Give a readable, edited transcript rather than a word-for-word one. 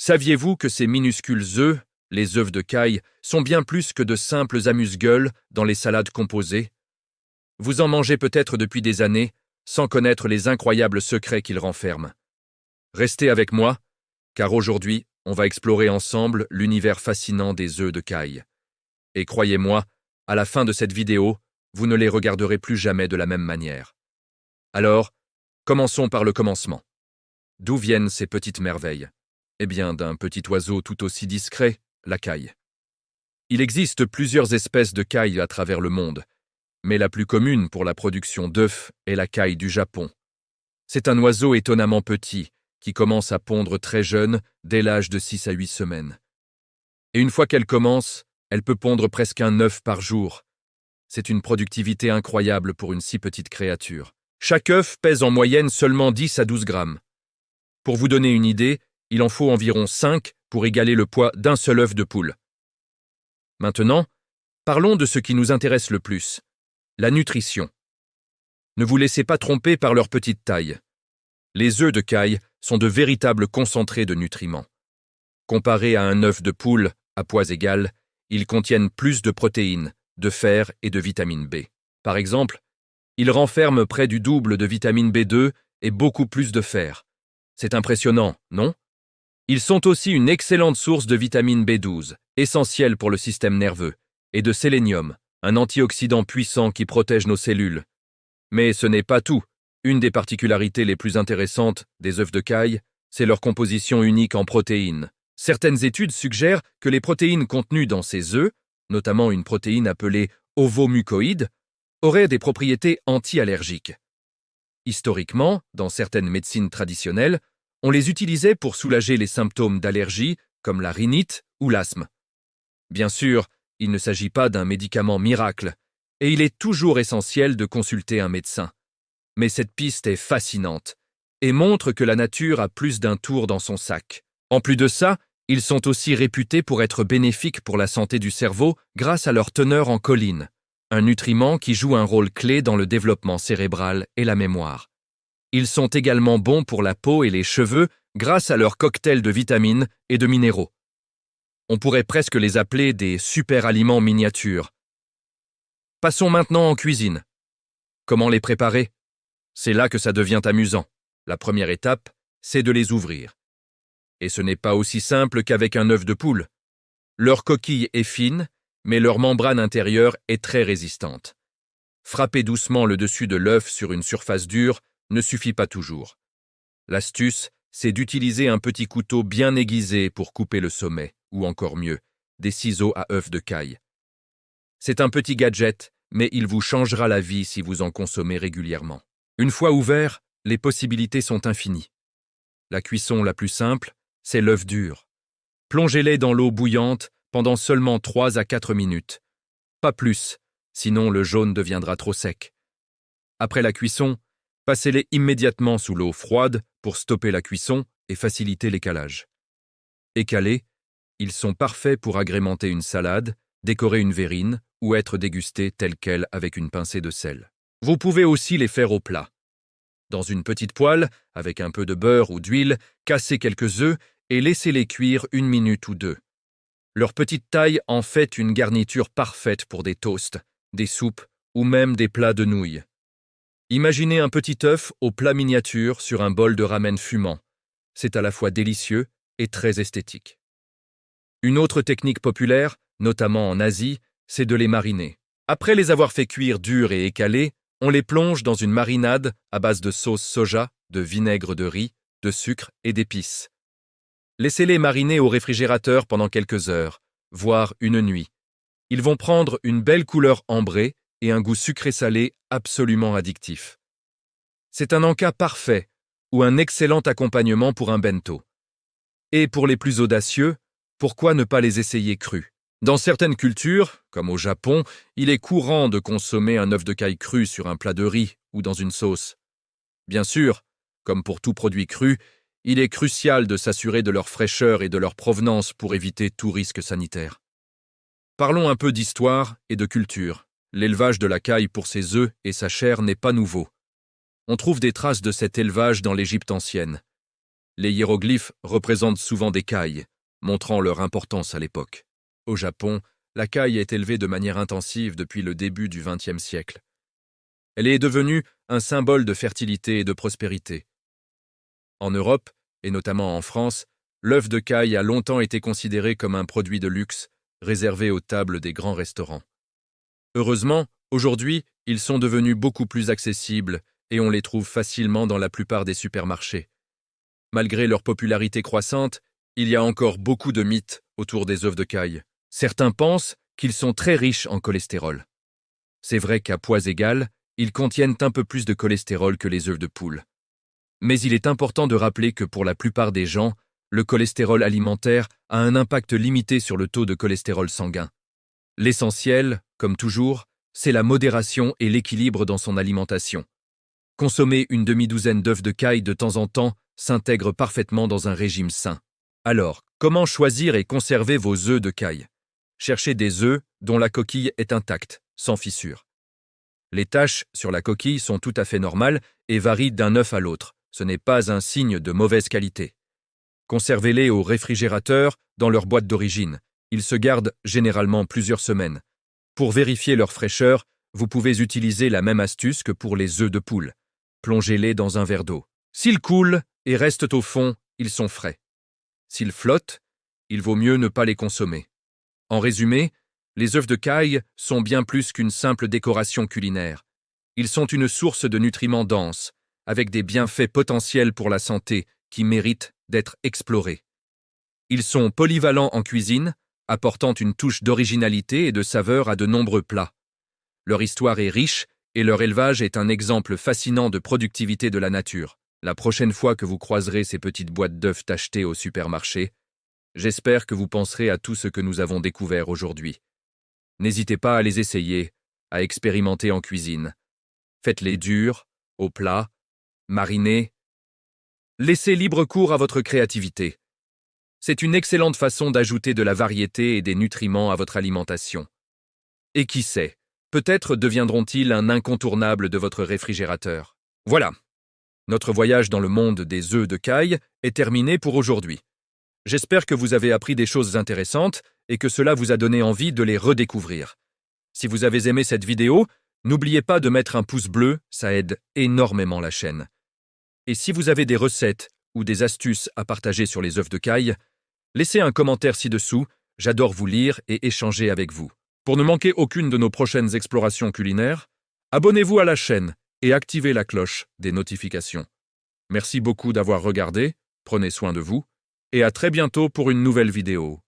Saviez-vous que ces minuscules œufs, les œufs de caille, sont bien plus que de simples amuse-gueules dans les salades composées? Vous en mangez peut-être depuis des années, sans connaître les incroyables secrets qu'ils renferment. Restez avec moi, car aujourd'hui, on va explorer ensemble l'univers fascinant des œufs de caille. Et croyez-moi, à la fin de cette vidéo, vous ne les regarderez plus jamais de la même manière. Alors, commençons par le commencement. D'où viennent ces petites merveilles? Eh bien, d'un petit oiseau tout aussi discret, la caille. Il existe plusieurs espèces de caille à travers le monde, mais la plus commune pour la production d'œufs est la caille du Japon. C'est un oiseau étonnamment petit, qui commence à pondre très jeune, dès l'âge de 6 à 8 semaines. Et une fois qu'elle commence, elle peut pondre presque un œuf par jour. C'est une productivité incroyable pour une si petite créature. Chaque œuf pèse en moyenne seulement 10 à 12 grammes. Pour vous donner une idée, il en faut environ 5 pour égaler le poids d'un seul œuf de poule. Maintenant, parlons de ce qui nous intéresse le plus, la nutrition. Ne vous laissez pas tromper par leur petite taille. Les œufs de caille sont de véritables concentrés de nutriments. Comparés à un œuf de poule à poids égal, ils contiennent plus de protéines, de fer et de vitamine B. Par exemple, ils renferment près du double de vitamine B2 et beaucoup plus de fer. C'est impressionnant, non? Ils sont aussi une excellente source de vitamine B12, essentielle pour le système nerveux, et de sélénium, un antioxydant puissant qui protège nos cellules. Mais ce n'est pas tout. Une des particularités les plus intéressantes des œufs de caille, c'est leur composition unique en protéines. Certaines études suggèrent que les protéines contenues dans ces œufs, notamment une protéine appelée ovomucoïde, auraient des propriétés anti-allergiques. Historiquement, dans certaines médecines traditionnelles, on les utilisait pour soulager les symptômes d'allergie, comme la rhinite ou l'asthme. Bien sûr, il ne s'agit pas d'un médicament miracle, et il est toujours essentiel de consulter un médecin. Mais cette piste est fascinante, et montre que la nature a plus d'un tour dans son sac. En plus de ça, ils sont aussi réputés pour être bénéfiques pour la santé du cerveau grâce à leur teneur en choline, un nutriment qui joue un rôle clé dans le développement cérébral et la mémoire. Ils sont également bons pour la peau et les cheveux grâce à leur cocktail de vitamines et de minéraux. On pourrait presque les appeler des super-aliments miniatures. Passons maintenant en cuisine. Comment les préparer? C'est là que ça devient amusant. La première étape, c'est de les ouvrir. Et ce n'est pas aussi simple qu'avec un œuf de poule. Leur coquille est fine, mais leur membrane intérieure est très résistante. Frapper doucement le dessus de l'œuf sur une surface dure ne suffit pas toujours. L'astuce, c'est d'utiliser un petit couteau bien aiguisé pour couper le sommet, ou encore mieux, des ciseaux à œuf de caille. C'est un petit gadget, mais il vous changera la vie si vous en consommez régulièrement. Une fois ouvert, les possibilités sont infinies. La cuisson la plus simple, c'est l'œuf dur. Plongez-les dans l'eau bouillante pendant seulement 3 à 4 minutes. Pas plus, sinon le jaune deviendra trop sec. Après la cuisson, passez-les immédiatement sous l'eau froide pour stopper la cuisson et faciliter l'écalage. Écalés, ils sont parfaits pour agrémenter une salade, décorer une verrine ou être dégustés tels quels avec une pincée de sel. Vous pouvez aussi les faire au plat. Dans une petite poêle, avec un peu de beurre ou d'huile, cassez quelques œufs et laissez-les cuire 1 minute ou 2. Leur petite taille en fait une garniture parfaite pour des toasts, des soupes ou même des plats de nouilles. Imaginez un petit œuf au plat miniature sur un bol de ramen fumant. C'est à la fois délicieux et très esthétique. Une autre technique populaire, notamment en Asie, c'est de les mariner. Après les avoir fait cuire durs et écalés, on les plonge dans une marinade à base de sauce soja, de vinaigre de riz, de sucre et d'épices. Laissez-les mariner au réfrigérateur pendant quelques heures, voire une nuit. Ils vont prendre une belle couleur ambrée et un goût sucré-salé absolument addictif. C'est un encas parfait ou un excellent accompagnement pour un bento. Et pour les plus audacieux, pourquoi ne pas les essayer crus? Dans certaines cultures, comme au Japon, il est courant de consommer un œuf de caille cru sur un plat de riz ou dans une sauce. Bien sûr, comme pour tout produit cru, il est crucial de s'assurer de leur fraîcheur et de leur provenance pour éviter tout risque sanitaire. Parlons un peu d'histoire et de culture. L'élevage de la caille pour ses œufs et sa chair n'est pas nouveau. On trouve des traces de cet élevage dans l'Égypte ancienne. Les hiéroglyphes représentent souvent des cailles, montrant leur importance à l'époque. Au Japon, la caille est élevée de manière intensive depuis le début du XXe siècle. Elle est devenue un symbole de fertilité et de prospérité. En Europe, et notamment en France, l'œuf de caille a longtemps été considéré comme un produit de luxe, réservé aux tables des grands restaurants. Heureusement, aujourd'hui, ils sont devenus beaucoup plus accessibles et on les trouve facilement dans la plupart des supermarchés. Malgré leur popularité croissante, il y a encore beaucoup de mythes autour des œufs de caille. Certains pensent qu'ils sont très riches en cholestérol. C'est vrai qu'à poids égal, ils contiennent un peu plus de cholestérol que les œufs de poule. Mais il est important de rappeler que pour la plupart des gens, le cholestérol alimentaire a un impact limité sur le taux de cholestérol sanguin. L'essentiel, comme toujours, c'est la modération et l'équilibre dans son alimentation. Consommer une demi-douzaine d'œufs de caille de temps en temps s'intègre parfaitement dans un régime sain. Alors, comment choisir et conserver vos œufs de caille? Cherchez des œufs dont la coquille est intacte, sans fissure. Les taches sur la coquille sont tout à fait normales et varient d'un œuf à l'autre. Ce n'est pas un signe de mauvaise qualité. Conservez-les au réfrigérateur dans leur boîte d'origine. Ils se gardent généralement plusieurs semaines. Pour vérifier leur fraîcheur, vous pouvez utiliser la même astuce que pour les œufs de poule. Plongez-les dans un verre d'eau. S'ils coulent et restent au fond, ils sont frais. S'ils flottent, il vaut mieux ne pas les consommer. En résumé, les œufs de caille sont bien plus qu'une simple décoration culinaire. Ils sont une source de nutriments denses, avec des bienfaits potentiels pour la santé qui méritent d'être explorés. Ils sont polyvalents en cuisine, apportant une touche d'originalité et de saveur à de nombreux plats. Leur histoire est riche et leur élevage est un exemple fascinant de productivité de la nature. La prochaine fois que vous croiserez ces petites boîtes d'œufs tachetées au supermarché, j'espère que vous penserez à tout ce que nous avons découvert aujourd'hui. N'hésitez pas à les essayer, à expérimenter en cuisine. Faites-les durs, au plat, marinés. Laissez libre cours à votre créativité. C'est une excellente façon d'ajouter de la variété et des nutriments à votre alimentation. Et qui sait, peut-être deviendront-ils un incontournable de votre réfrigérateur. Voilà, notre voyage dans le monde des œufs de caille est terminé pour aujourd'hui. J'espère que vous avez appris des choses intéressantes et que cela vous a donné envie de les redécouvrir. Si vous avez aimé cette vidéo, n'oubliez pas de mettre un pouce bleu, ça aide énormément la chaîne. Et si vous avez des recettes ou des astuces à partager sur les œufs de caille, laissez un commentaire ci-dessous, j'adore vous lire et échanger avec vous. Pour ne manquer aucune de nos prochaines explorations culinaires, abonnez-vous à la chaîne et activez la cloche des notifications. Merci beaucoup d'avoir regardé, prenez soin de vous, et à très bientôt pour une nouvelle vidéo.